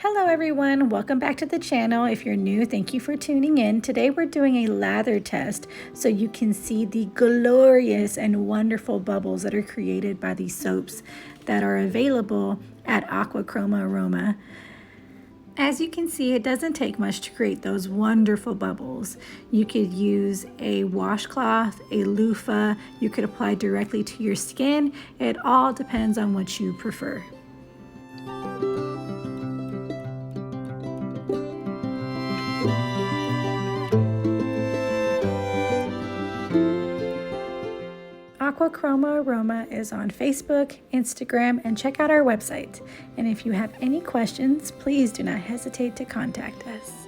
Hello everyone, welcome back to the channel. If you're new, thank you for tuning in. Today we're doing a lather test so you can see the glorious and wonderful bubbles that are created by these soaps that are available at Aquachroma Aroma. As you can see, it doesn't take much to create those wonderful bubbles. You could use a washcloth, a loofah, you could apply directly to your skin. It all depends on what you prefer. Aquachroma Aroma is on Facebook, Instagram, and check out our website. And if you have any questions, please do not hesitate to contact us.